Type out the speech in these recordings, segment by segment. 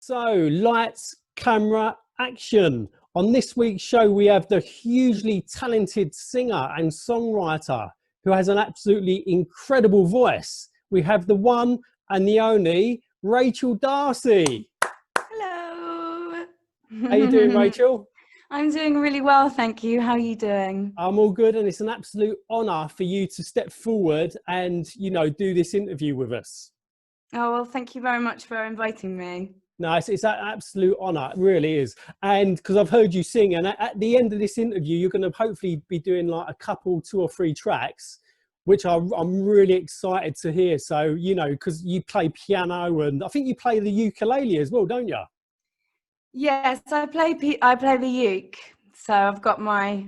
So, lights, camera, action. On this week's show, we have the hugely talented singer and songwriter who has an absolutely incredible voice. We have the one and the only Rachel Darcy. Hello. How you doing, Rachel? I'm doing really well, thank you. How are you doing? I'm all good, and it's an absolute honour for you to step forward and, do this interview with us. Oh, well, thank you very much for inviting me. No, it's an absolute honour, it really is. And because I've heard you sing, and at the end of this interview, you're going to hopefully be doing like a couple, 2 or 3 tracks, which I'm really excited to hear. So, because you play piano, and I think you play the ukulele as well, don't you? Yes, I play the uke. So I've got my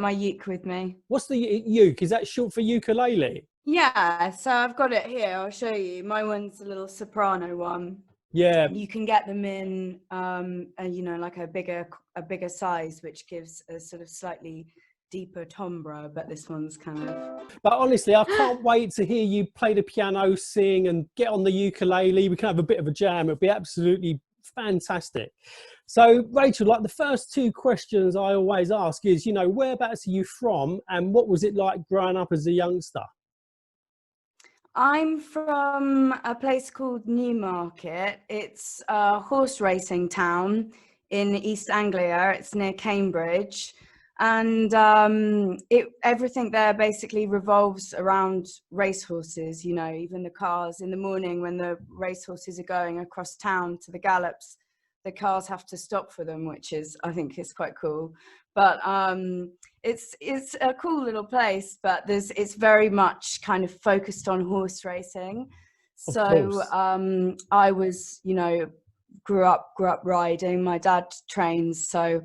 uke with me. What's the uke? Is that short for ukulele? Yeah, so I've got it here. I'll show you. My one's a little soprano one. Yeah. You can get them in, like a bigger size, which gives a sort of slightly deeper timbre. But this one's kind of. But honestly, I can't wait to hear you play the piano, sing, and get on the ukulele. We can have a bit of a jam. It'll be absolutely fantastic. So, Rachel, like the first 2 questions I always ask is, whereabouts are you from, and what was it like growing up as a youngster? I'm from a place called Newmarket. It's a horse racing town in East Anglia. It's near Cambridge. And everything there basically revolves around racehorses, even the cars in the morning when the racehorses are going across town to the gallops, the cars have to stop for them, which I think is quite cool. But it's a cool little place, but it's very much kind of focused on horse racing. So I was, grew up riding. My dad trains, so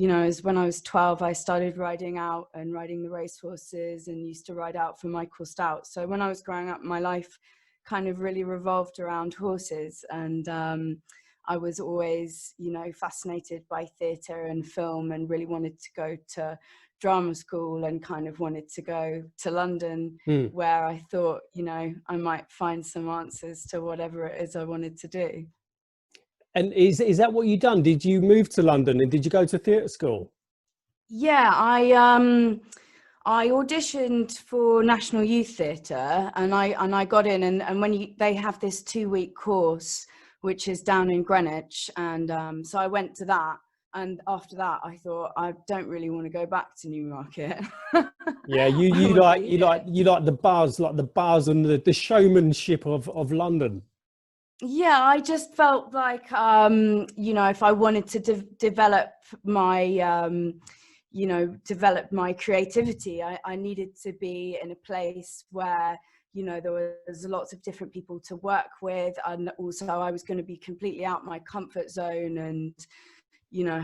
as when I was 12, I started riding out and riding the racehorses, and used to ride out for Michael Stout. So when I was growing up, my life kind of really revolved around horses, and I was always, fascinated by theatre and film, and really wanted to go to drama school, and kind of wanted to go to London, where I thought, I might find some answers to whatever it is I wanted to do. And is that what you done? Did you move to London, and did you go to theatre school? Yeah, I auditioned for National Youth Theatre, and I got in, and when they have this 2-week course, which is down in Greenwich, and so I went to that, and after that I thought, I don't really want to go back to Newmarket. Yeah, you like the buzz and the showmanship of London. Yeah, I just felt like if I wanted to develop my develop my creativity, I needed to be in a place where there was lots of different people to work with, and also I was going to be completely out my comfort zone, and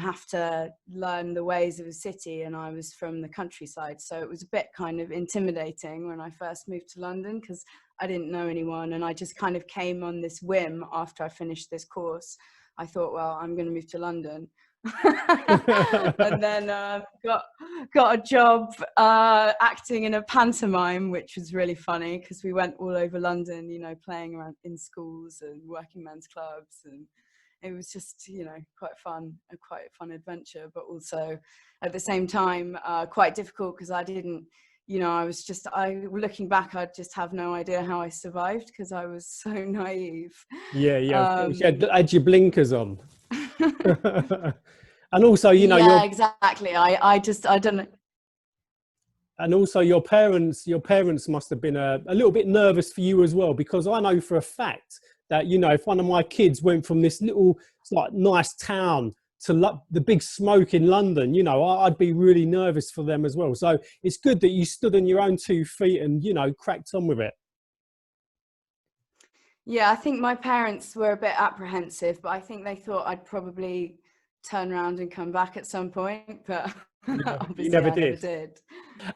have to learn the ways of a city, and I was from the countryside, so it was a bit kind of intimidating when I first moved to London, because I didn't know anyone, and I just kind of came on this whim after I finished this course. I thought, well, I'm going to move to London. And then got a job acting in a pantomime, which was really funny, because we went all over London, playing around in schools and working men's clubs, and it was just quite a fun adventure, but also at the same time quite difficult, because I didn't looking back, I just have no idea how I survived, because I was so naive. Yeah, you had your blinkers on. And also, yeah, exactly. I don't know. And also your parents must have been a little bit nervous for you as well, because I know for a fact that, if one of my kids went from this little nice town to the big smoke in London, I'd be really nervous for them as well. So it's good that you stood on your own 2 feet and, cracked on with it. Yeah, I think my parents were a bit apprehensive, but I think they thought I'd probably turn around and come back at some point, but obviously I never did.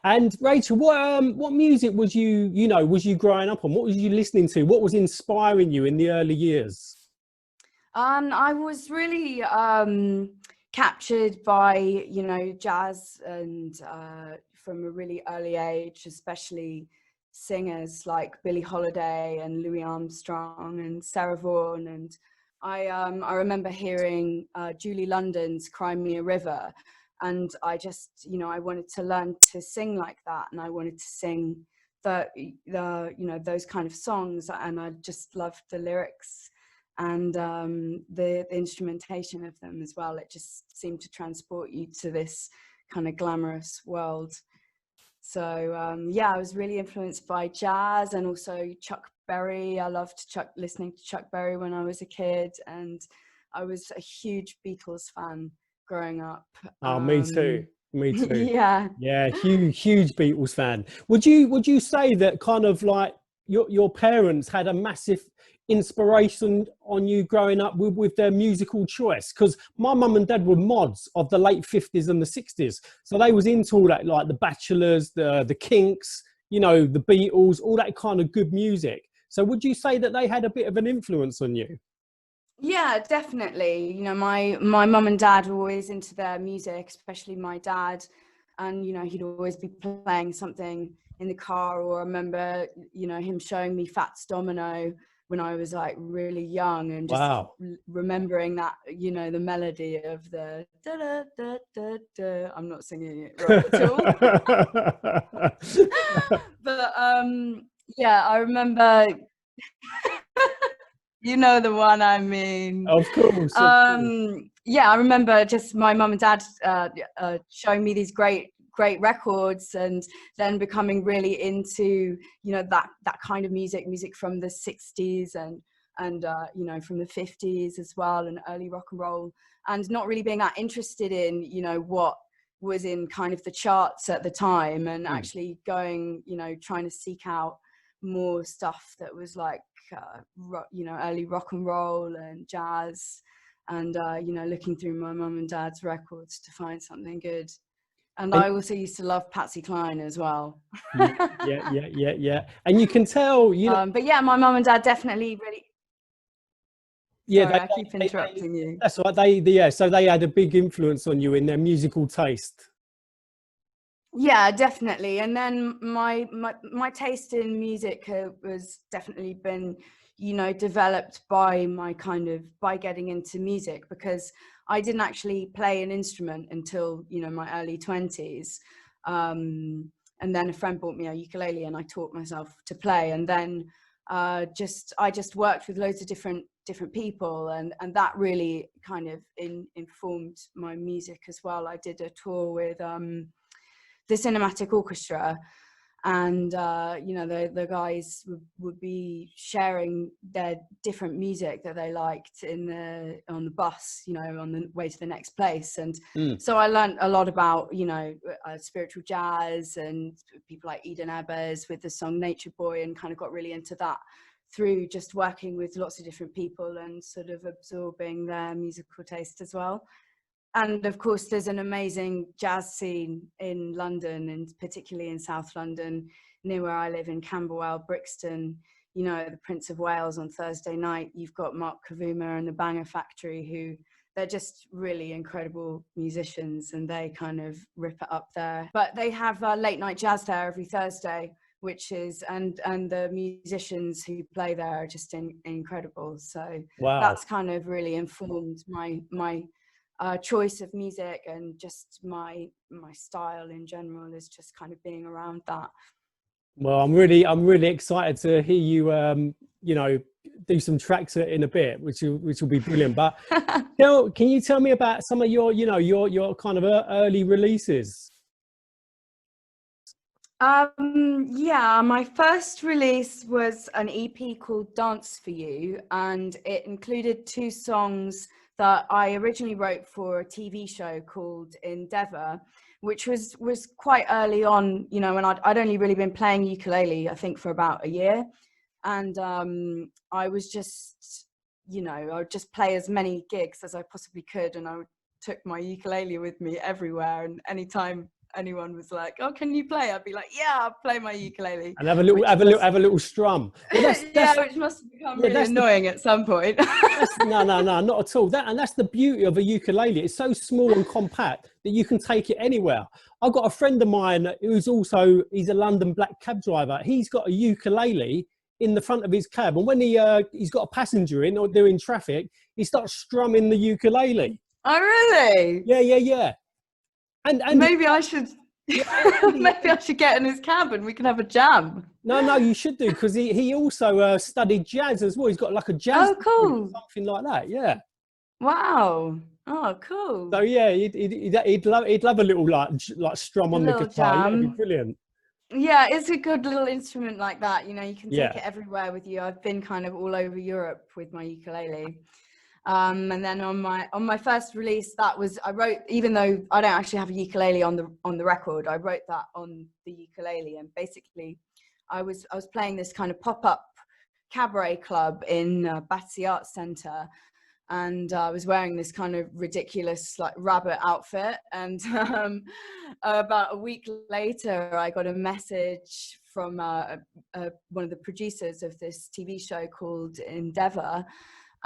And Rachel, what music was you growing up on? What was you listening to? What was inspiring you in the early years? I was really captured by jazz, and from a really early age, especially singers like Billie Holiday and Louis Armstrong and Sarah Vaughan, and I remember hearing Julie London's "Cry Me a River," and I just, you know, I wanted to learn to sing like that, and I wanted to sing the you know, those kind of songs, and I just loved the lyrics and the instrumentation of them as well. It just seemed to transport you to this kind of glamorous world. So yeah, I was really influenced by jazz and also Chuck Berry. I loved listening to Chuck Berry when I was a kid, and I was a huge Beatles fan growing up. Oh, me too. Me too. Yeah. Yeah, huge Beatles fan. Would you say that kind of like your parents had a massive inspiration on you growing up with their musical choice? Because my mum and dad were mods of the late 50s and the 60s, so they was into all that, like the Bachelors, the Kinks, you know, the Beatles, all that kind of good music. So would you say that they had a bit of an influence on you? Yeah, definitely. You know, my mum and dad were always into their music, especially my dad. And, you know, he'd always be playing something in the car, or I remember, you know, him showing me Fats Domino when I was like really young, and just Wow. remembering that, you know, the melody of the da da da da da. I'm not singing it right at all. But yeah, I remember. You know the one I mean. Of course, of course. Yeah, I remember just my mum and dad showing me these great records, and then becoming really into, you know, that kind of music from the 60s and you know, from the 50s as well, and early rock and roll, and not really being that interested in, you know, what was in kind of the charts at the time, and actually going, you know, trying to seek out more stuff that was like you know, early rock and roll and jazz, and you know, looking through my mum and dad's records to find something good. And I also used to love Patsy Cline as well. Yeah. And you can tell, you know. But yeah, my mum and dad definitely really. Yeah, Sorry, I keep interrupting you. that's right. Yeah, so they had a big influence on you in their musical taste. Yeah, definitely. And then my taste in music was definitely been, you know, developed by by getting into music, because I didn't actually play an instrument until, you know, my early 20s. And then a friend bought me a ukulele, and I taught myself to play. And then I just worked with loads of different people, and that really kind of informed my music as well. I did a tour with the cinematic orchestra, and you know, the guys would be sharing their different music that they liked on the bus, you know, on the way to the next place. And so I learned a lot about, you know, spiritual jazz and people like Eden Ebbers with the song Nature Boy, and kind of got really into that through just working with lots of different people and sort of absorbing their musical taste as well. And of course, there's an amazing jazz scene in London, and particularly in South London, near where I live in Camberwell, Brixton. You know, the Prince of Wales on Thursday night, you've got Mark Kavuma and the Banger Factory, who they're just really incredible musicians, and they kind of rip it up there. But they have late night jazz there every Thursday, which is, and the musicians who play there are just incredible. So Wow. That's kind of really informed my choice of music, and just my style in general is just kind of being around that. Well, I'm really excited to hear you you know, do some tracks in a bit, which will be brilliant. But can you tell me about some of your, you know, your kind of early releases? Yeah, my first release was an EP called Dance for You, and it included 2 songs that I originally wrote for a TV show called Endeavour, which was quite early on, you know, and I'd only really been playing ukulele, I think, for about a year. And I was just, you know, I would just play as many gigs as I possibly could, and I took my ukulele with me everywhere, and anytime anyone was like, "Oh, can you play?" I'd be like, "Yeah, I'll play my ukulele." And have a little strum. Well, yeah, which must have become really annoying at some point. No, not at all. That's the beauty of a ukulele. It's so small and compact that you can take it anywhere. I've got a friend of mine who's a London black cab driver. He's got a ukulele in the front of his cab, and when he's got a passenger in or they're in traffic, he starts strumming the ukulele. Oh, really? Yeah. And Maybe I should. yeah, Maybe I should get in his cab and we can have a jam. no, you should do, because he also studied jazz as well. He's got like a jazz Oh, degree or cool. something like that. Yeah. Wow. Oh, cool. So yeah, he'd love a little like strum A on the little guitar. Yeah, it'd be jam. brilliant. Yeah, it's a good little instrument like that. You know, you can take Yeah. it everywhere with you. I've been kind of all over Europe with my ukulele. And then on my first release, I wrote, even though I don't actually have a ukulele on the record, I wrote that on the ukulele. And basically, I was playing this kind of pop-up cabaret club in Battersea Arts Centre, and I was wearing this kind of ridiculous like rabbit outfit. And about a week later, I got a message from one of the producers of this TV show called Endeavour,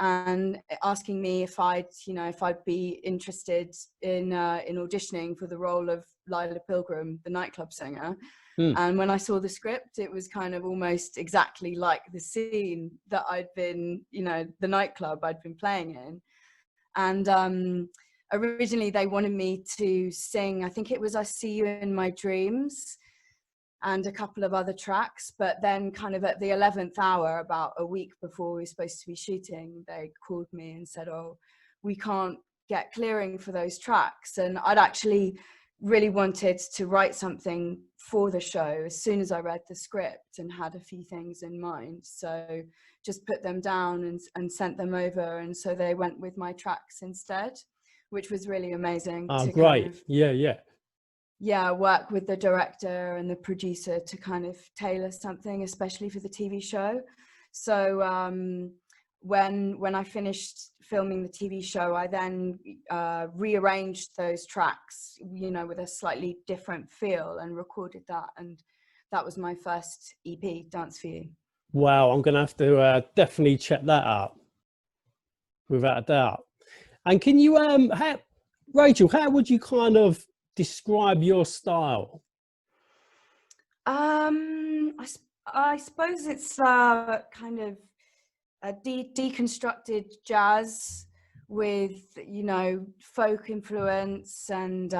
and asking me if I'd be interested in auditioning for the role of Lila Pilgrim, the nightclub singer. And when I saw the script, it was kind of almost exactly like the scene that I'd been, the nightclub I'd been playing in. And originally they wanted me to sing, I think it was I See You in My Dreams and a couple of other tracks. But then kind of at the 11th hour, about a week before we were supposed to be shooting, they called me and said, oh, we can't get clearing for those tracks. And I'd actually really wanted to write something for the show as soon as I read the script and had a few things in mind. So just put them down and sent them over. And so they went with my tracks instead, which was really amazing. Oh, to great. kind of, Yeah. work with the director and the producer to kind of tailor something, especially for the TV show. So when I finished filming the TV show, I then rearranged those tracks, with a slightly different feel, and recorded that. And that was my first EP, Dance For You. Wow, I'm going to have to definitely check that out, without a doubt. And can you, Rachel, how would you kind of describe your style? I suppose it's kind of a deconstructed jazz with folk influence, and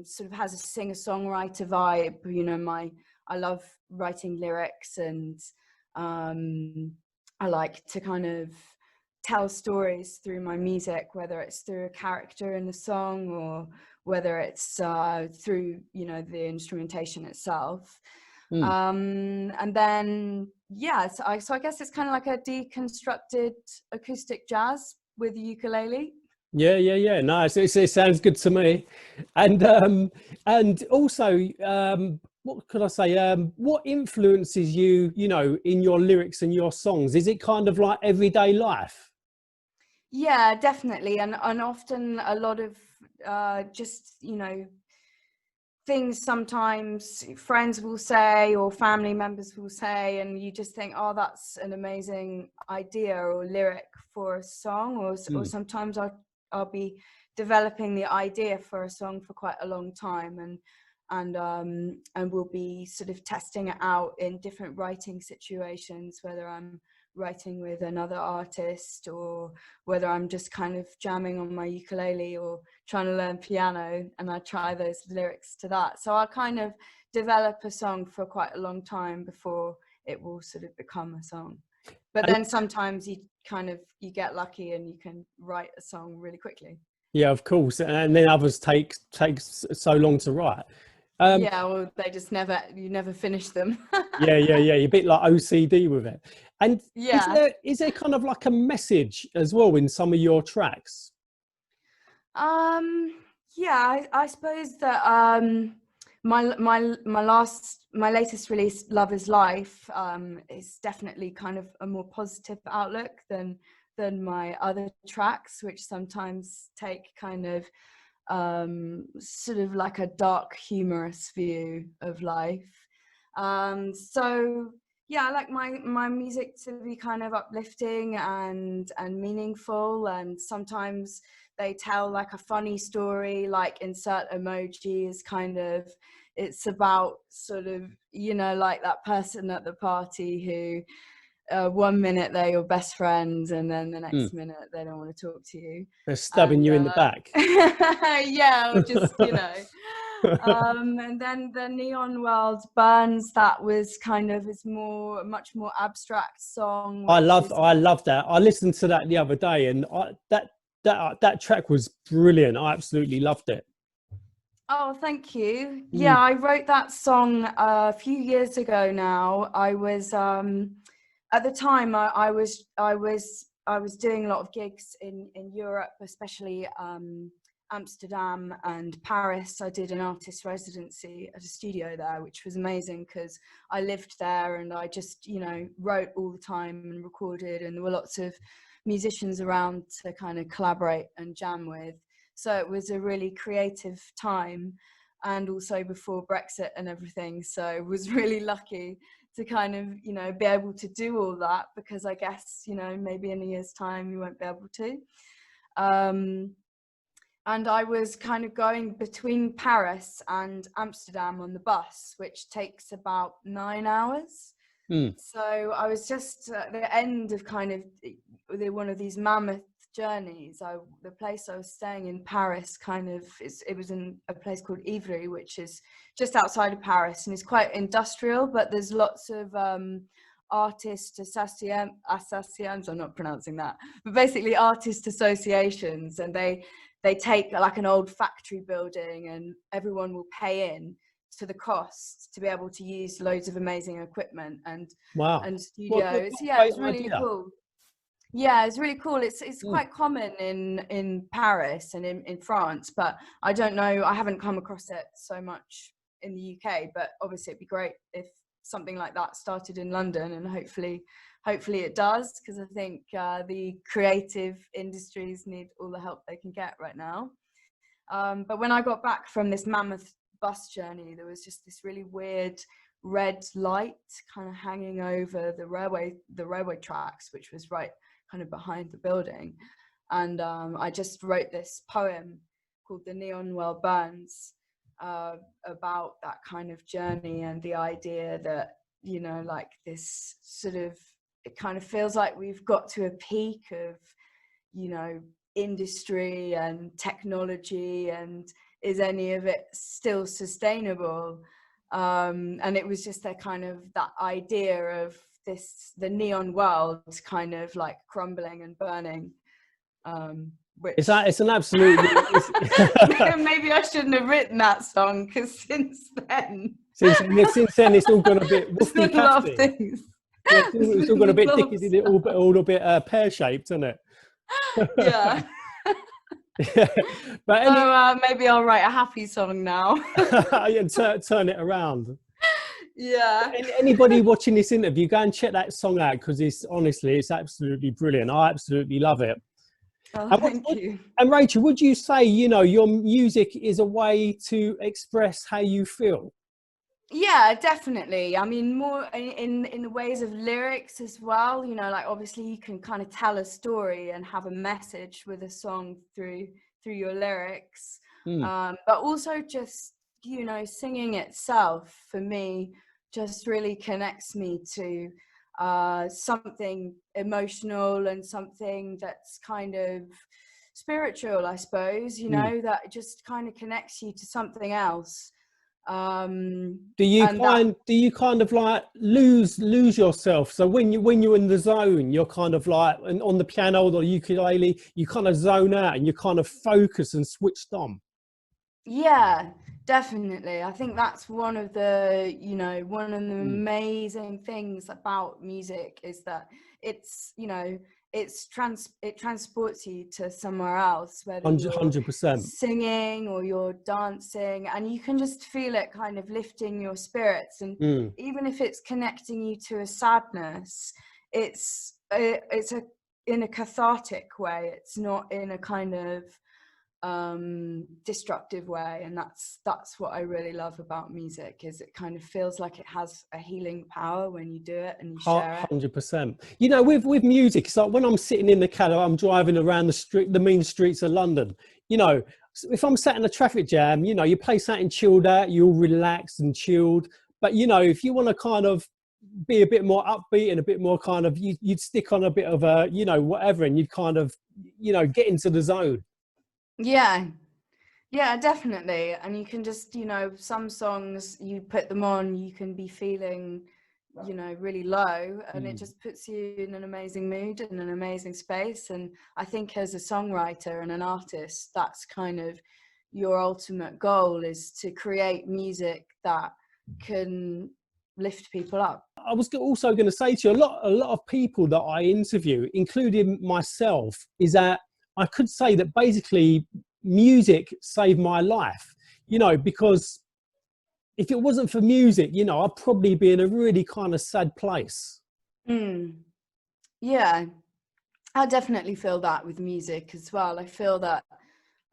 sort of has a singer-songwriter vibe. I love writing lyrics, and I like to kind of tell stories through my music, whether it's through a character in the song or whether it's through the instrumentation itself. And then so I guess it's kind of like a deconstructed acoustic jazz with the ukulele. Yeah. Nice. It sounds good to me. And also, what could I say? What influences you, in your lyrics and your songs? Is it kind of like everyday life? Yeah, definitely. And often a lot of just, things sometimes friends will say or family members will say, and you just think, oh, that's an amazing idea or lyric for a song. Or sometimes I'll be developing the idea for a song for quite a long time, and we'll be sort of testing it out in different writing situations, whether I'm writing with another artist or whether I'm just kind of jamming on my ukulele or trying to learn piano, and I try those lyrics to that. So I'll kind of develop a song for quite a long time before it will sort of become a song. But then sometimes you get lucky and you can write a song really quickly. Yeah, of course. And then others takes so long to write. Well, you never finish them. Yeah. You're a bit like OCD with it. And Yeah. is there kind of like a message as well in some of your tracks? I suppose that my latest release, Love Is Life, is definitely kind of a more positive outlook than my other tracks, which sometimes take kind of sort of like a dark, humorous view of life. So yeah, I like my music to be kind of uplifting and meaningful, and sometimes they tell like a funny story, like insert emoji is kind of, it's about sort of, you know, like that person at the party who 1 minute they're your best friends and then the next minute they don't want to talk to you. They're stabbing you in the back. Yeah, or just, you know. And then the Neon World Burns, that was kind of, is more, much more abstract song. I love that. I listened to that the other day, and that track was brilliant. I absolutely loved it. Oh, thank you. Yeah, I wrote that song a few years ago now. I was at the time I was doing a lot of gigs in Europe, especially Amsterdam and Paris. I did an artist residency at a studio there, which was amazing because I lived there and I just, you know, wrote all the time and recorded, and there were lots of musicians around to kind of collaborate and jam with. So it was a really creative time, and also before Brexit and everything. So I was really lucky to kind of, you know, be able to do all that, because I guess, you know, maybe in a year's time you won't be able to. And I was kind of going between Paris and Amsterdam on the bus, which takes about 9 hours. So I was just at the end of kind of one of these mammoth journeys. The place I was staying in Paris kind of it was in a place called Ivry, which is just outside of Paris, and it's quite industrial, but there's lots of artist associations, I'm not pronouncing that, but basically artist associations, and they take like an old factory building and everyone will pay in to the cost to be able to use loads of amazing equipment and studios. Yeah, it's really cool. Yeah, it's really cool. It's quite common in Paris and in France, but I don't know, I haven't come across it so much in the UK, but obviously it'd be great if something like that started in London, and hopefully it does, because I think the creative industries need all the help they can get right now. But when I got back from this mammoth bus journey, there was just this really weird red light kind of hanging over the railway tracks, which was right kind of behind the building. And I just wrote this poem called The Neon Well Burns, about that kind of journey and the idea that, you know, like this sort of, it kind of feels like we've got to a peak of, you know, industry and technology, and is any of it still sustainable? And it was just that kind of, that idea of the neon world kind of like crumbling and burning. Which it's an absolute maybe I shouldn't have written that song, because since then it's all gone a bit woofy, a lot of things. Yeah, it's all gone a bit dicky, all a bit pear-shaped, isn't it? Yeah. Yeah. But maybe I'll write a happy song now. And turn it around. Yeah. Anybody watching this interview, go and check that song out, because it's absolutely brilliant. I absolutely love it. Oh, thank you. And Rachel, would you say, you know, your music is a way to express how you feel? Yeah, definitely. I mean, more in the ways of lyrics as well. You know, like obviously you can kind of tell a story and have a message with a song through your lyrics. But also just, you know, singing itself for me just really connects me to something emotional and something that's kind of spiritual, I suppose, you know, that just kind of connects you to something else. Do you kind of like lose yourself? So when you're in the zone, you're kind of like, and on the piano or the ukulele, you kind of zone out and you kind of focus and switched on. Yeah, definitely. I think that's one of the amazing things about music, is that it's, you know, it transports you to somewhere else, whether you're 100%. singing or you're dancing, and you can just feel it kind of lifting your spirits. And even if it's connecting you to a sadness, it's in a cathartic way. It's not in a kind of destructive way. And that's what I really love about music, is it kind of feels like it has a healing power when you do it and you share it. 100%. You know, with music, it's like when I'm sitting in the car, I'm driving around the mean streets of London. You know, if I'm sat in a traffic jam, you know, you play something chilled out, you're all relaxed and chilled. But you know, if you want to kind of be a bit more upbeat and a bit more kind of, you'd stick on a bit of a, you know, whatever, and you'd kind of, you know, get into the zone. Yeah. Yeah, definitely. And you can just, you know, some songs, you put them on, you can be feeling, you know, really low, and it just puts you in an amazing mood and an amazing space. And I think as a songwriter and an artist, that's kind of your ultimate goal, is to create music that can lift people up. I was also going to say to you, a lot of people that I interview, including myself, is that I could say that basically music saved my life, you know, because if it wasn't for music, you know, I'd probably be in a really kind of sad place. Yeah, I definitely feel that with music as well. I feel that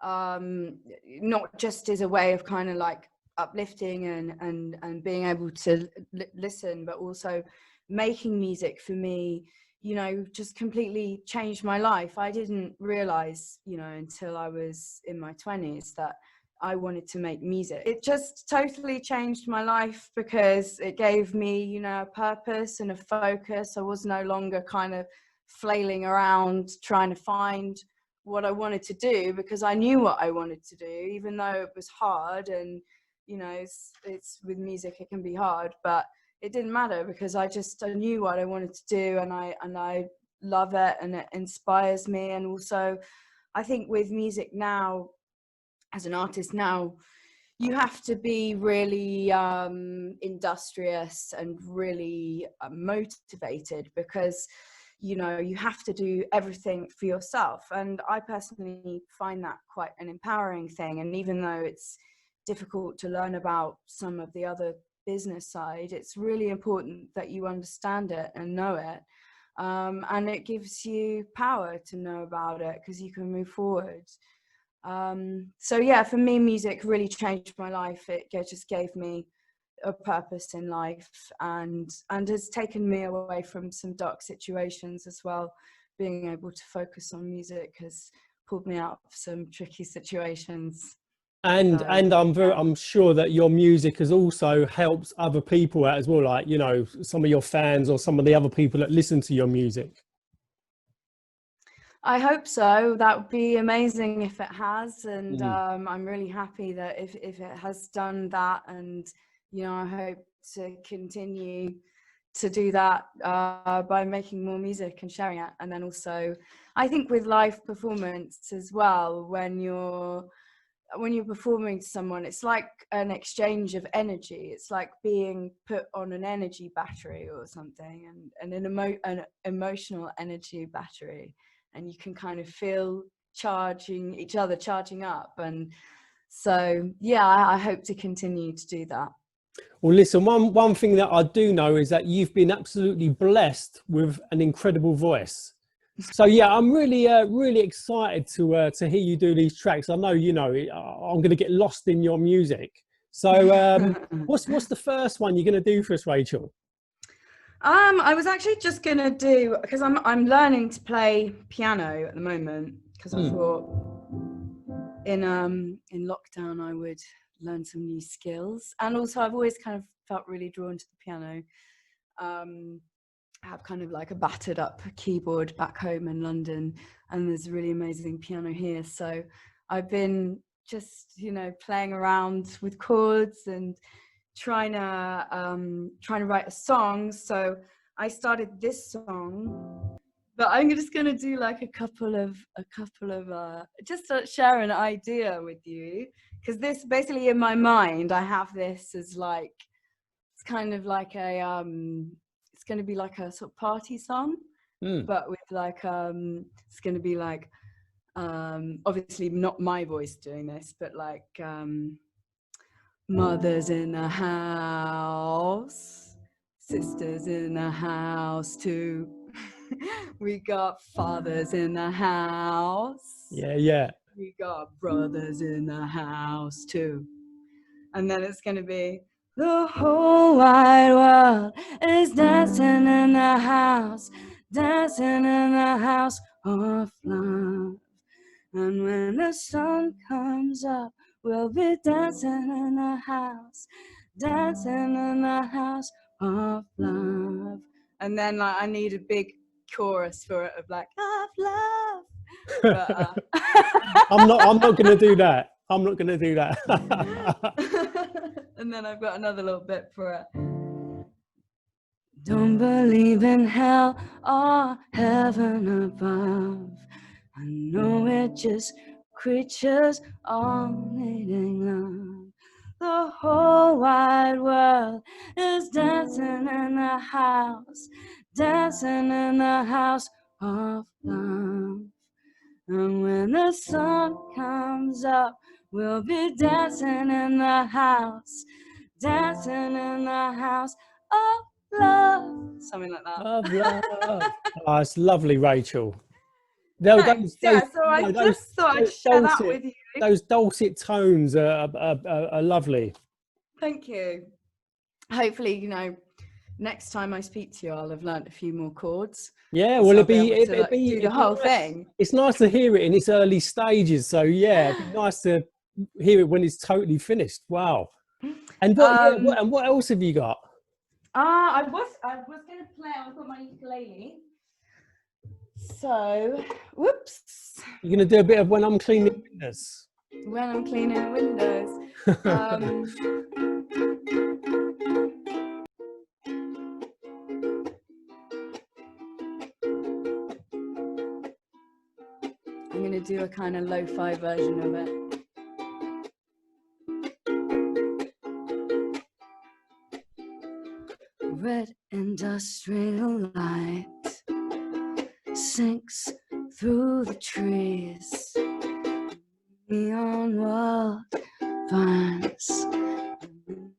not just as a way of kind of like uplifting and being able to listen, but also making music for me, you know, just completely changed my life. I didn't realize, you know, until I was in my 20s that I wanted to make music. It just totally changed my life because it gave me, you know, a purpose and a focus. I was no longer kind of flailing around trying to find what I wanted to do, because I knew what I wanted to do, even though it was hard. And, you know, it's with music, it can be hard, but it didn't matter because I knew what I wanted to do, and I love it, and it inspires me. And also I think with music now, as an artist now, you have to be really industrious and really motivated, because you know you have to do everything for yourself. And I personally find that quite an empowering thing. And even though it's difficult to learn about some of the other business side, it's really important that you understand it and know it, and it gives you power to know about it because you can move forward. So yeah, for me, music really changed my life. It just gave me a purpose in life, and has taken me away from some dark situations as well. Being able to focus on music has pulled me out of some tricky situations. And So, I'm sure that your music has also helped other people out as well, like, you know, some of your fans or some of the other people that listen to your music. I hope so. That would be amazing if it has, and I'm really happy that if it has done that. And you know, I hope to continue to do that by making more music and sharing it. And then also, I think with live performance as well, when you're performing to someone, it's like an exchange of energy. It's like being put on an energy battery or something, and an emotional energy battery, and you can kind of feel each other charging up. And so yeah, I hope to continue to do that. Well, listen, one thing that I do know is that you've been absolutely blessed with an incredible voice. So yeah, I'm really excited to hear you do these tracks. I know, you know, I'm going to get lost in your music. So what's the first one you're going to do for us, Rachel? I was actually just gonna do, because I'm learning to play piano at the moment, because I thought in lockdown I would learn some new skills. And also I've always kind of felt really drawn to the piano. I have kind of like a battered up keyboard back home in London, and there's a really amazing piano here. So I've been just, you know, playing around with chords and trying to write a song. So I started this song, but I'm just gonna do like a couple of just to share an idea with you, because this basically in my mind I have this as like, it's kind of like a it's going to be like a sort of party song, but with like it's going to be like obviously not my voice doing this, but like mothers in the house, sisters in the house too. We got fathers in the house. Yeah. We got brothers in the house too. And then it's going to be, the whole wide world is dancing in the house of love. And when the sun comes up, we'll be dancing in the house of love. And then like I need a big chorus for it of like, of love. But, I'm not going to do that. I'm not going to do that. And then I've got another little bit for it. Don't believe in hell or heaven above. I know we're just creatures all needing love. The whole wide world is dancing in the house of love. And when the sun comes up, we'll be dancing in the house of love. Something like that. Of love. Oh, it's lovely, Rachel. Thanks. Yeah, so I just thought I'd share that with you. Those dulcet tones are lovely. Thank you. Hopefully, you know, next time I speak to you, I'll have learnt a few more chords. Yeah, so well, it'd be do the whole thing. It's nice to hear it in its early stages. So yeah, it'd be nice to hear it when it's totally finished. Wow. And what else have you got? I was going to play. I've got my ukulele. So, whoops. You're going to do a bit of When I'm Cleaning Windows. When I'm cleaning windows. I'm going to do a kind of lo-fi version of it. Red industrial light sinks through the trees. Neon world burns.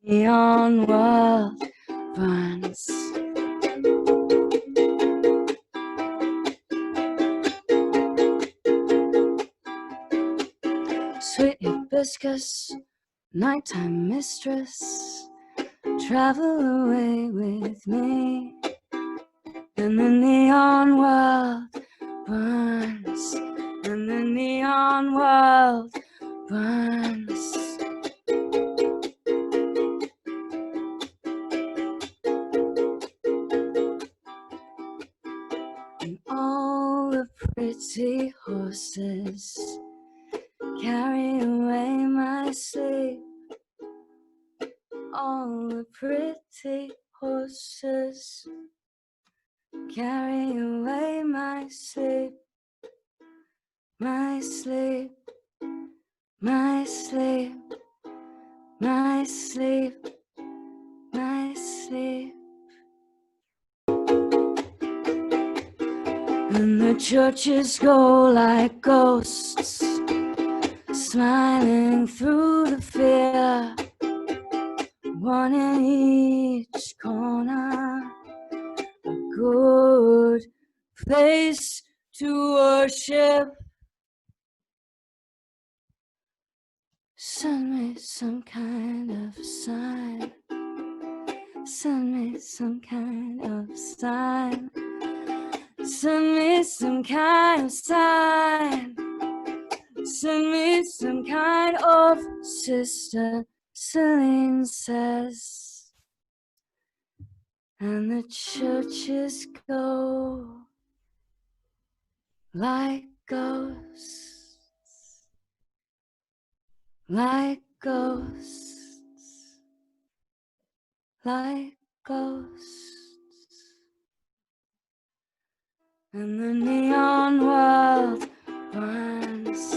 Neon world burns. Sweet hibiscus, nighttime mistress, travel away with me. And the neon world burns. And the neon world burns. And all the pretty horses carry away my sleep. All the pretty horses carry away my sleep. My sleep, my sleep, my sleep, my sleep. And the churches go like ghosts, smiling through the fear. One in each corner, a good place to worship. Send me some kind of sign. Send me some kind of sign. Send me some kind of sign. Send me some kind of sister, Celine says. And the churches go like ghosts, like ghosts, like ghosts. And the neon world burns,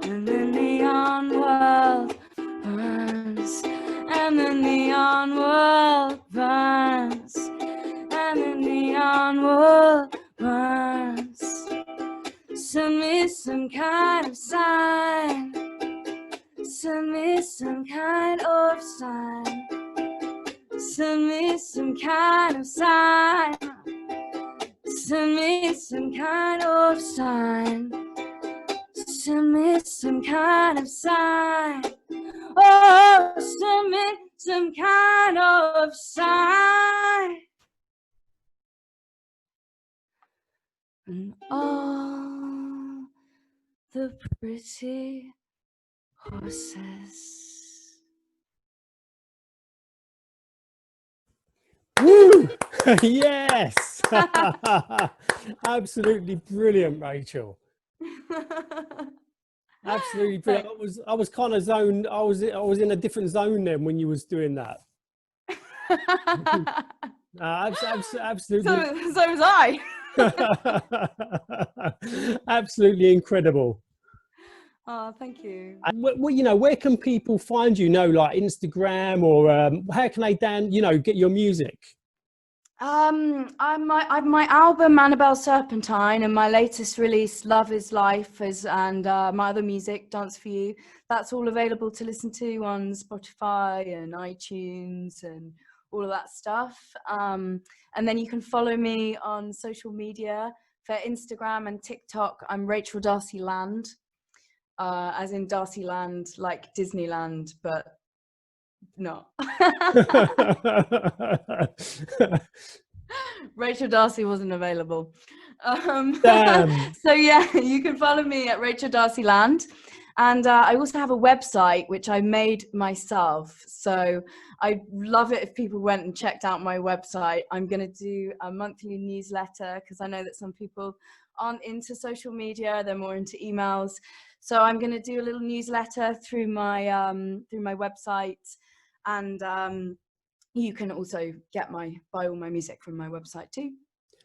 and the neon world burns, and the neon world burns, and the neon world burns. Send me some kind of sign. Send me some kind of sign. Send me some kind of sign. Send me some kind of sign. send me some kind of sign. Oh, send me some kind of sign. And all the pretty horses. Woo! Yes. Absolutely brilliant, Rachel. Absolutely brilliant. I was kind of zoned. I was in a different zone then when you was doing that. Absolutely. So was I. Absolutely incredible. Oh, thank you. And where can people find you? Like Instagram, or how can they get your music? My album Annabelle Serpentine and my latest release Love Is Life and my other music Dance For You, that's all available to listen to on Spotify and iTunes and all of that stuff. And then you can follow me on social media. For Instagram and TikTok, I'm Rachel Darcy Land, as in Darcy Land, like Disneyland, but not. Rachel Darcy wasn't available. So yeah, you can follow me at Rachel Darcy Land. And I also have a website which I made myself. So I'd love it if people went and checked out my website. I'm going to do a monthly newsletter because I know that some people aren't into social media. They're more into emails. So I'm going to do a little newsletter through my website. And you can also buy all my music from my website too.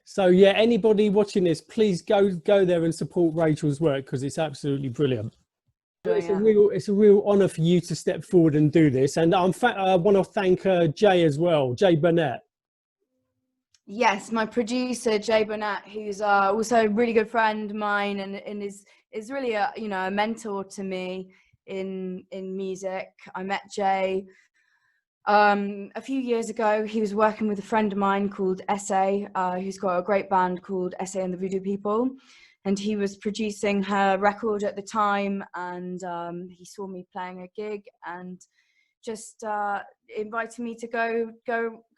So yeah, anybody watching this, please go there and support Rachel's work because it's absolutely brilliant. It's a real honour for you to step forward and do this. And I want to thank Jay as well, Jay Bennett. Yes, my producer Jay Bennett, who's also a really good friend of mine and is really a mentor to me in music. I met Jay a few years ago. He was working with a friend of mine called Essay, who's got a great band called Essay and the Voodoo People. And he was producing her record at the time, and he saw me playing a gig and just invited me to go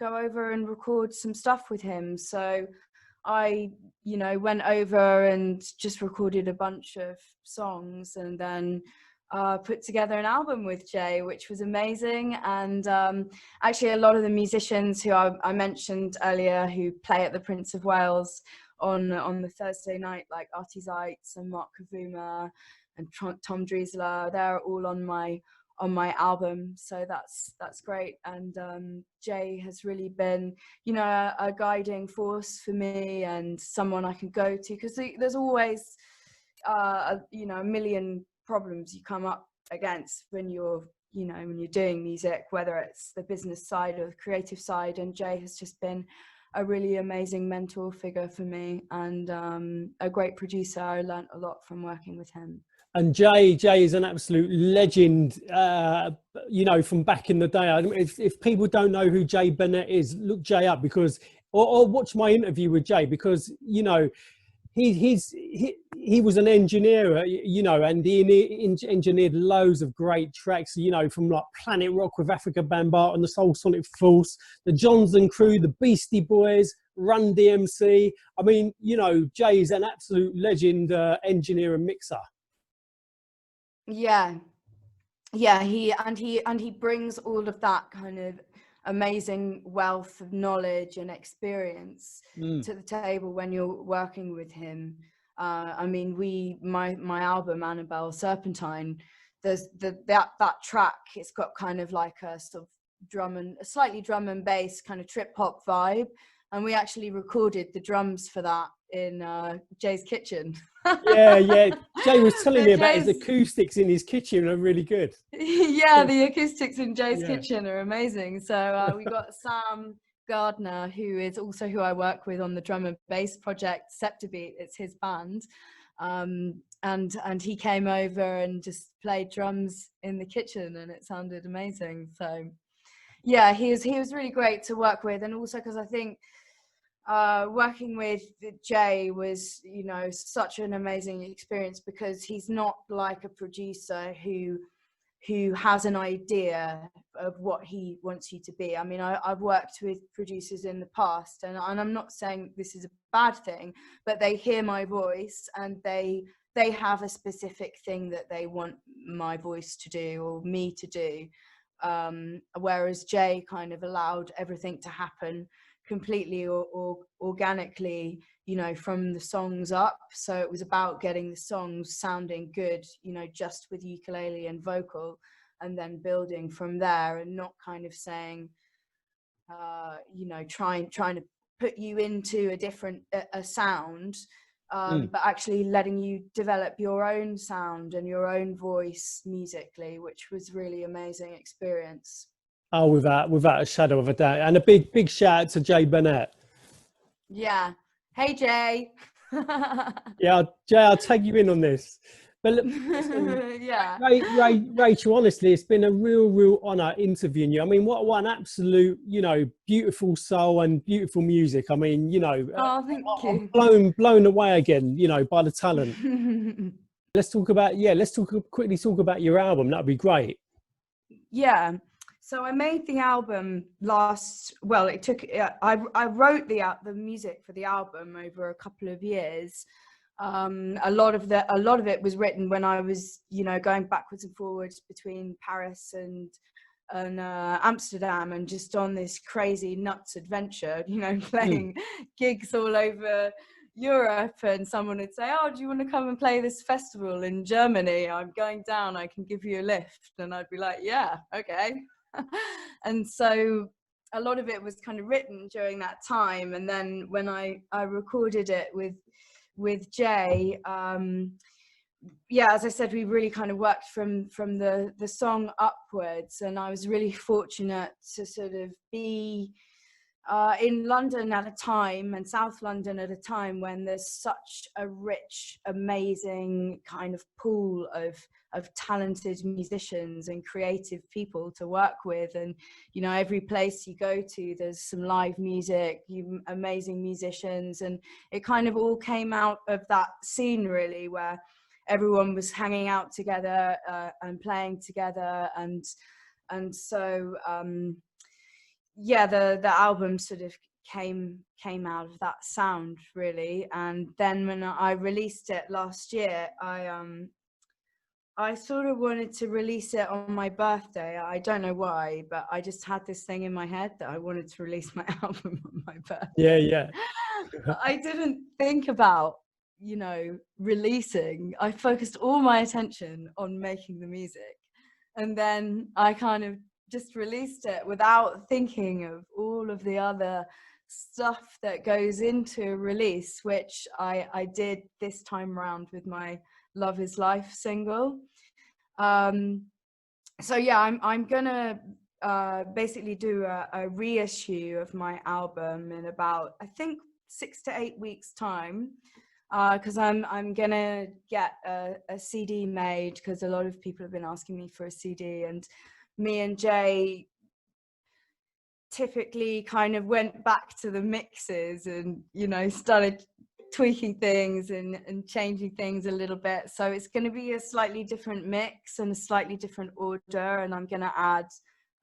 over and record some stuff with him. So I, went over and just recorded a bunch of songs, and then put together an album with Jay, which was amazing. And actually a lot of the musicians who I mentioned earlier who play at the Prince of Wales on the Thursday night, like Artie Zeitz and Mark Kavuma and Tom Driesler, they're all on my album. So that's great. And Jay has really been a guiding force for me and someone I can go to, because there's always a million problems you come up against when you're doing music, whether it's the business side or the creative side. And Jay has just been a really amazing mentor figure for me, and a great producer. I learned a lot from working with him. And Jay is an absolute legend, from back in the day. If people don't know who Jay Bennett is, look Jay up, because or watch my interview with Jay, because he was an engineer, and he engineered loads of great tracks, from like Planet Rock with Africa Bambaataa and the Soul Sonic Force, the Johnson Crew, the Beastie Boys, Run DMC. I mean, Jay's an absolute legend, engineer and mixer. Yeah, he brings all of that kind of amazing wealth of knowledge and experience to the table when you're working with him. I mean, my album Annabelle Serpentine, there's that track, it's got kind of like a sort of slightly drum and bass kind of trip hop vibe, and we actually recorded the drums for that in Jay's kitchen. yeah Jay was telling me about his acoustics in his kitchen are really good. Yeah, the acoustics in Jay's kitchen are amazing. So we got Sam Gardner, who is also who I work with on the drum and bass project Septibeat. It's his band, and he came over and just played drums in the kitchen, and it sounded amazing. So yeah, he was really great to work with. And also because I think working with Jay was, you know, such an amazing experience, because he's not like a producer who has an idea of what he wants you to be. I mean, I've worked with producers in the past, and I'm not saying this is a bad thing, but they hear my voice and they have a specific thing that they want my voice to do or me to do. Whereas Jay kind of allowed everything to happen completely or organically, you know, from the songs up. So it was about getting the songs sounding good, you know, just with ukulele and vocal, and then building from there, and not kind of saying, you know, trying to put you into a different a sound, but actually letting you develop your own sound and your own voice musically, which was really amazing experience. Oh, without a shadow of a doubt. And a big shout out to Jay Bennett. Yeah. Hey, Jay. Yeah, Jay, I'll tag you in on this. But listen, Yeah. Rachel, honestly, it's been a real honor interviewing you. I mean, what an absolute, you know, beautiful soul and beautiful music. I mean, you know, Oh, thank I'm you. blown away again, you know, by the talent. Let's talk about, quickly talk about your album. That'd be great. Yeah. So I made the album it took, I wrote the music for the album over a couple of years. A lot of it was written when I was, you know, going backwards and forwards between Paris and Amsterdam, and just on this crazy nuts adventure, you know, playing gigs all over Europe. And someone would say, oh, do you want to come and play this festival in Germany? I'm going down, I can give you a lift. And I'd be like, yeah, okay. And so a lot of it was kind of written during that time. And then when I recorded it with Jay, yeah, as I said, we really kind of worked from the song upwards, and I was really fortunate to sort of be in London at a time, and South London at a time, when there's such a rich, amazing kind of pool of talented musicians and creative people to work with. And, you know, every place you go to, there's some live music, amazing musicians, and it kind of all came out of that scene, really, where everyone was hanging out together and playing together. And so yeah, the album sort of came out of that sound, really. And then when I released it last year, I sort of wanted to release it on my birthday. I don't know why, but I just had this thing in my head that I wanted to release my album on my birthday. Yeah. I didn't think about, you know, releasing. I focused all my attention on making the music. And then I kind of just released it without thinking of all of the other stuff that goes into a release, which I did this time around with my Love Is Life single. So yeah, I'm gonna basically do a reissue of my album in about, I think, 6 to 8 weeks time, because I'm gonna get a CD made, because a lot of people have been asking me for a CD, and me and Jay typically kind of went back to the mixes and, you know, started tweaking things and changing things a little bit. So it's going to be a slightly different mix and a slightly different order, and I'm going to add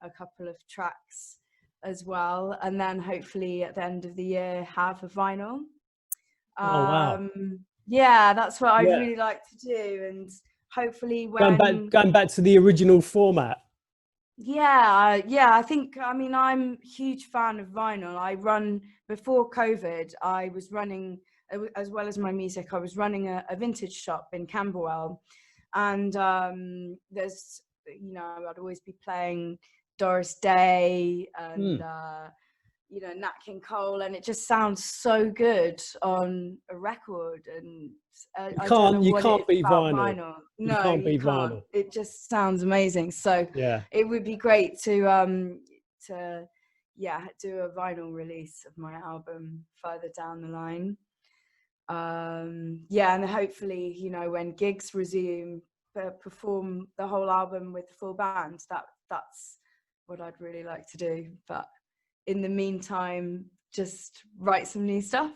a couple of tracks as well, and then hopefully at the end of the year have a vinyl. Oh wow. Yeah, that's what I'd Yeah. really like to do. And hopefully when Going back to the original format. Yeah, I think, I mean, I'm a huge fan of vinyl. Before COVID, I was running, as well as my music, I was running a vintage shop in Camberwell. And there's, you know, I'd always be playing Doris Day and, you know, Nat King Cole, and it just sounds so good on a record. And I don't know what it is beat about vinyl. vinyl. You No, can't you beat can't. vinyl. It just sounds amazing. So Yeah. it would be great to yeah, do a vinyl release of my album further down the line. Yeah, and hopefully, you know, when gigs resume, perform the whole album with the full band. That's what I'd really like to do. But in the meantime, just write some new stuff.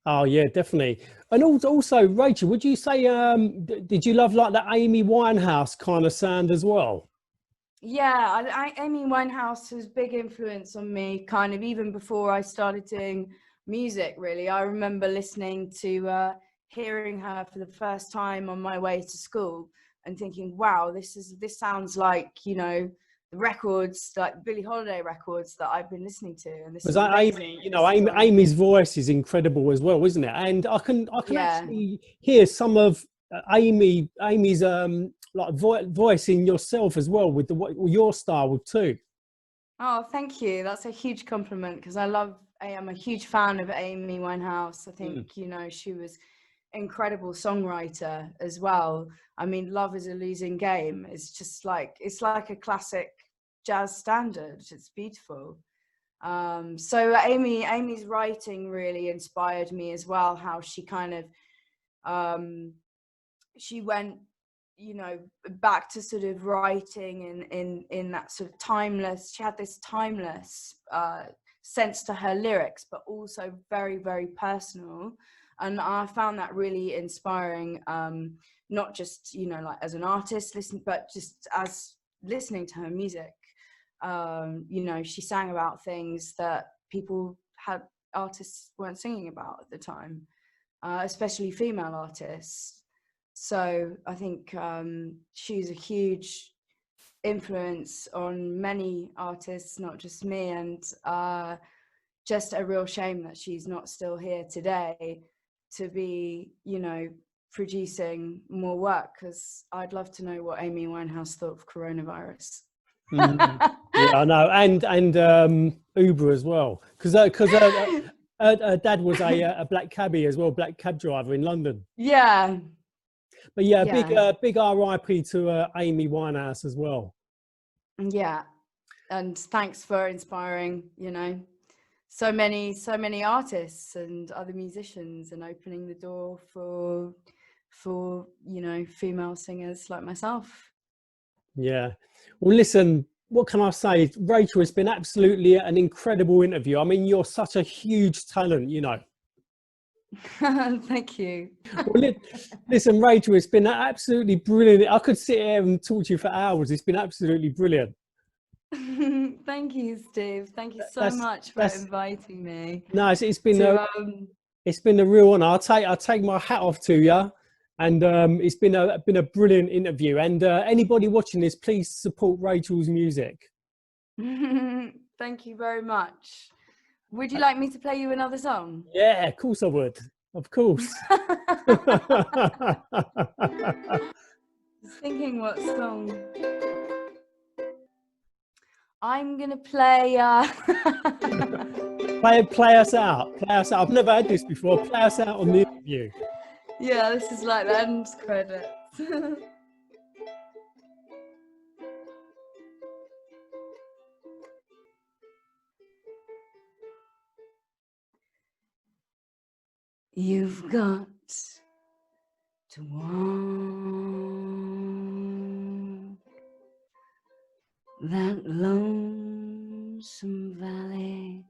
Oh yeah, definitely. And also, Rachel, would you say did you love like that Amy Winehouse kind of sound as well? Yeah, Amy Winehouse was a big influence on me, kind of even before I started doing music. Really, I remember listening to hearing her for the first time on my way to school and thinking, "Wow, this sounds like, you know, the records, like Billie Holiday records that I've been listening to, and this Because is amazing." Amy, you know, Amy's voice is incredible as well, isn't it? And I can Yeah. actually hear some of Amy's like voice in yourself as well with your style too. Oh, thank you. That's a huge compliment because I am a huge fan of Amy Winehouse. I Mm. think, you know, she was incredible songwriter as well. I mean, Love is a Losing Game. It's like a classic jazz standard. It's beautiful. So Amy's writing really inspired me as well, how she kind of um, she went, you know, back to sort of writing in that sort of timeless. She had this timeless sense to her lyrics, but also very, very personal. And I found that really inspiring, not just, you know, like as an artist but just as listening to her music. You know, she sang about things that artists weren't singing about at the time, especially female artists. So I think she's a huge influence on many artists, not just me, and just a real shame that she's not still here today to be, you know, producing more work, because I'd love to know what Amy Winehouse thought of coronavirus. Mm. Yeah, I know, and Uber as well, because her dad was a black cabbie as well, black cab driver in London. Yeah, But yeah, yeah, big RIP to Amy Winehouse as well. yeah. And thanks for inspiring, you know, so many artists and other musicians, and opening the door for, you know, female singers like myself. Yeah. Well, listen, what can I say? Rachel, it's been absolutely an incredible interview. I mean, you're such a huge talent, you know. Thank you. Well, listen, Rachel, it's been absolutely brilliant. I could sit here and talk to you for hours. It's been absolutely brilliant. Thank you, Steve. Thank you so That's much for that's inviting me no, to it's been a real honor. I take my hat off to you, and it's been a brilliant interview. And anybody watching this, please support Rachel's music. Thank you very much. Would you like me to play you another song? Yeah, of course I would. Of course. Just thinking what song. I'm gonna play play us out. Play us out. I've never had this before. Play us out on the interview. yeah, this is like the end credits. You've got to walk that lonesome valley.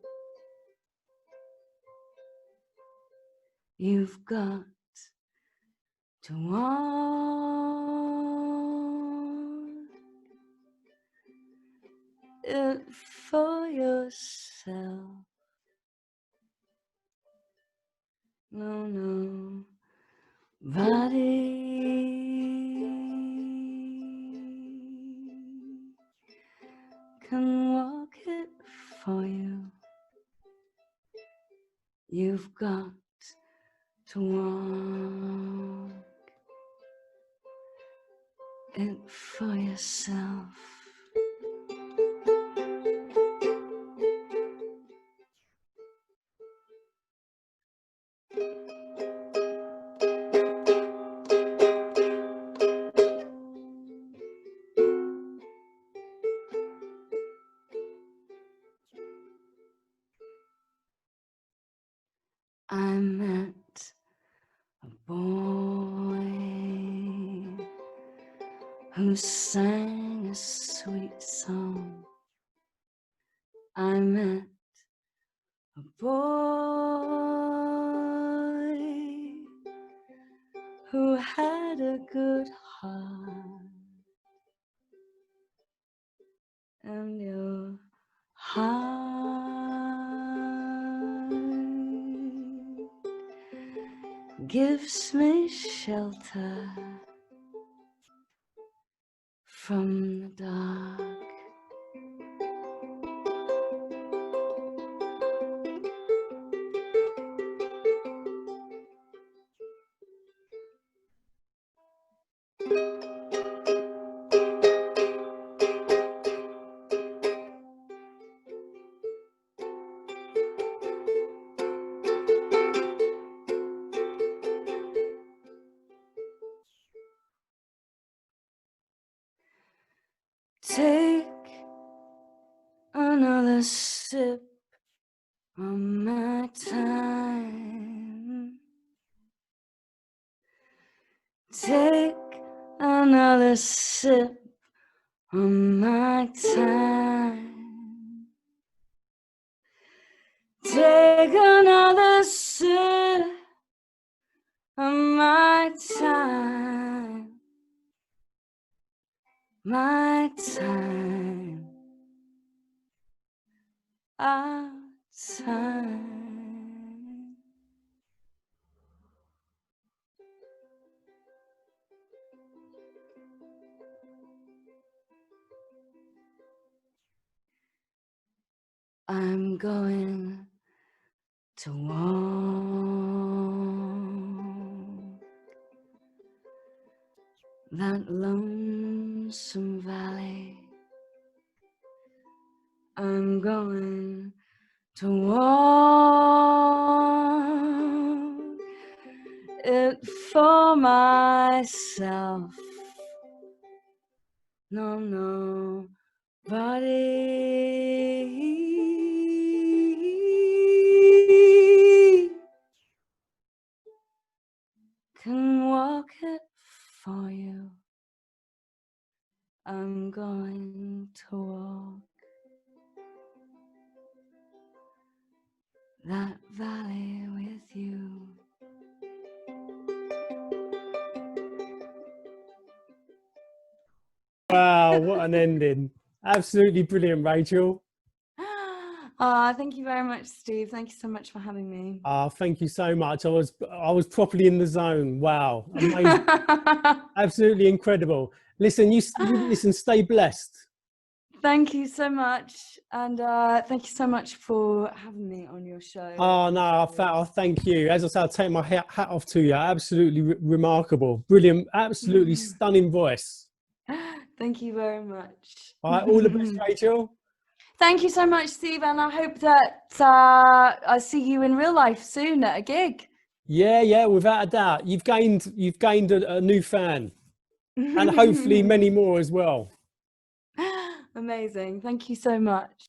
You've got to walk it for yourself. No, nobody can walk it for you. You've got to walk it for yourself. I met a boy who sang a sweet song. I met a boy who had a good heart, and your heart gives me shelter from the dark. Take another sip of my time. Take another sip of my time. Take another sip of my time. My time. Our time. I'm going to walk that lonesome valley. I'm going to walk it for myself. No, nobody can walk it for you. I'm going to walk that valley with you. Wow, what an ending. Absolutely brilliant, Rachel. Thank you very much, Steve. Thank you so much for having me. Thank you so much. I was properly in the zone. Wow, amazing. Absolutely incredible. Listen, you listen, stay blessed. Thank you so much. And thank you so much for having me on your show. Oh, no, I thank you. As I say, I'll take my hat off to you. Absolutely remarkable. Brilliant. Absolutely stunning voice. Thank you very much. All right, all the best, Rachel. Thank you so much, Steve. And I hope that I see you in real life soon at a gig. Yeah, without a doubt. You've gained a new fan. And hopefully many more as well. Amazing. Thank you so much.